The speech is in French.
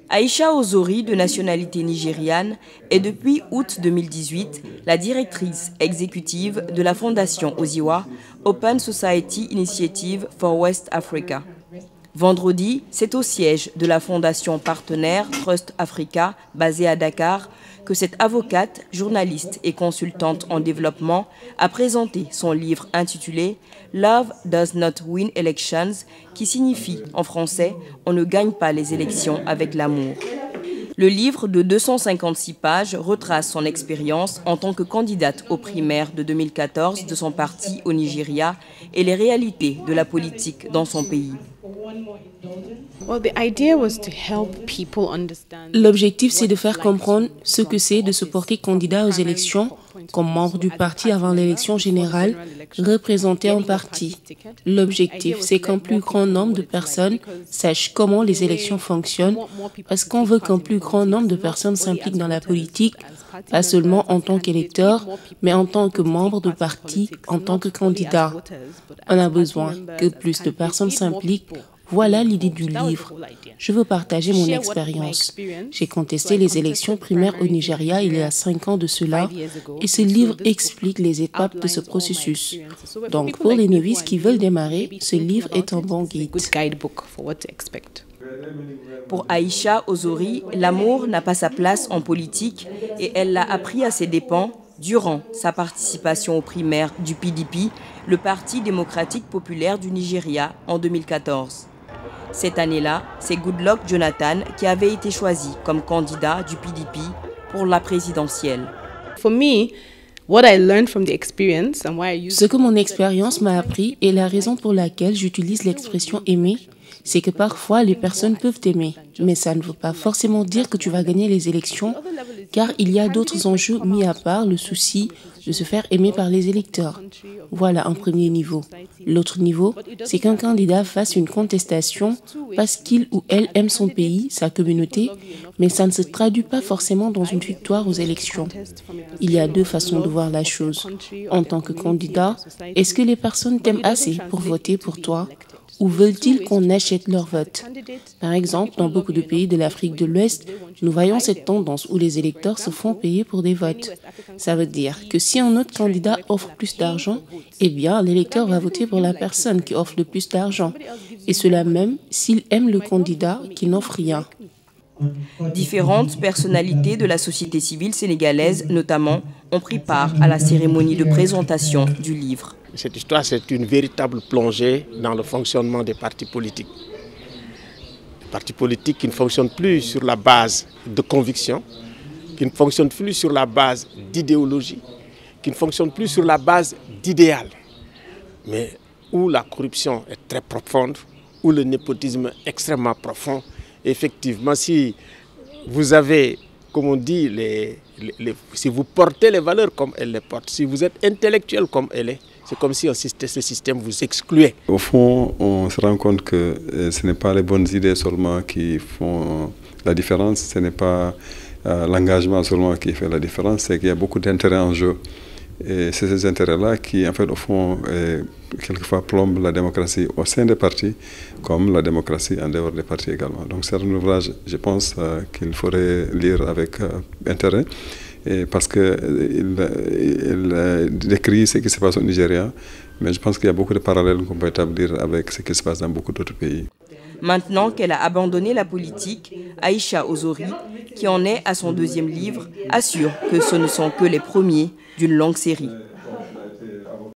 Aïcha Ozori, de nationalité nigériane, est depuis août 2018 la directrice exécutive de la fondation Oziwa, Open Society Initiative for West Africa. Vendredi, c'est au siège de la fondation partenaire Trust Africa, basée à Dakar, que cette avocate, journaliste et consultante en développement a présenté son livre intitulé « Love Does Not Win Elections » qui signifie en français « On ne gagne pas les élections avec l'amour ». Le livre de 256 pages retrace son expérience en tant que candidate aux primaires de 2014 de son parti au Nigeria et les réalités de la politique dans son pays. L'objectif, c'est de faire comprendre ce que c'est de se porter candidat aux élections comme membre du parti avant l'élection générale, représenter un parti. L'objectif, c'est qu'un plus grand nombre de personnes sachent comment les élections fonctionnent, parce qu'on veut qu'un plus grand nombre de personnes s'impliquent dans la politique, pas seulement en tant qu'électeur, mais en tant que membre de parti, en tant que candidat. On a besoin que plus de personnes s'impliquent. Voilà l'idée du livre. Je veux partager mon expérience. J'ai contesté les élections primaires au Nigeria il y a 5 ans de cela et ce livre explique les étapes de ce processus. Donc pour les novices qui veulent démarrer, ce livre est un bon guide. Pour Aïcha Ozori, l'amour n'a pas sa place en politique et elle l'a appris à ses dépens durant sa participation aux primaires du PDP, le Parti démocratique populaire du Nigeria, en 2014. Cette année-là, c'est Goodluck Jonathan qui avait été choisi comme candidat du PDP pour la présidentielle. Ce que mon expérience m'a appris et la raison pour laquelle j'utilise l'expression aimer, c'est que parfois les personnes peuvent t'aimer, mais ça ne veut pas forcément dire que tu vas gagner les élections, car il y a d'autres enjeux mis à part le souci de se faire aimer par les électeurs. Voilà un premier niveau. L'autre niveau, c'est qu'un candidat fasse une contestation parce qu'il ou elle aime son pays, sa communauté, mais ça ne se traduit pas forcément dans une victoire aux élections. Il y a deux façons de voir la chose. En tant que candidat, est-ce que les personnes t'aiment assez pour voter pour toi ? Ou veulent-ils qu'on achète leur vote? Par exemple, dans beaucoup de pays de l'Afrique de l'Ouest, nous voyons cette tendance où les électeurs se font payer pour des votes. Ça veut dire que si un autre candidat offre plus d'argent, eh bien, l'électeur va voter pour la personne qui offre le plus d'argent. Et cela même s'il aime le candidat qui n'offre rien. Différentes personnalités de la société civile sénégalaise, notamment, ont pris part à la cérémonie de présentation du livre. Cette histoire, c'est une véritable plongée dans le fonctionnement des partis politiques. Des partis politiques qui ne fonctionnent plus sur la base de conviction, qui ne fonctionnent plus sur la base d'idéologie, qui ne fonctionnent plus sur la base d'idéal, mais où la corruption est très profonde, où le népotisme est extrêmement profond. Et effectivement, si vous avez, comme on dit, si vous portez les valeurs comme elles les portent, si vous êtes intellectuel comme elle est, c'est comme si ce système vous excluait. Au fond, on se rend compte que ce n'est pas les bonnes idées seulement qui font la différence, ce n'est pas l'engagement seulement qui fait la différence, c'est qu'il y a beaucoup d'intérêts en jeu. Et c'est ces intérêts-là qui, en fait, au fond, quelquefois plombent la démocratie au sein des partis, comme la démocratie en dehors des partis également. Donc c'est un ouvrage, je pense, qu'il faudrait lire avec intérêt, parce qu'il décrit ce qui se passe au Nigeria, mais je pense qu'il y a beaucoup de parallèles qu'on peut établir avec ce qui se passe dans beaucoup d'autres pays. Maintenant qu'elle a abandonné la politique, Aïcha Ozori, qui en est à son 2e livre, assure que ce ne sont que les premiers d'une longue série.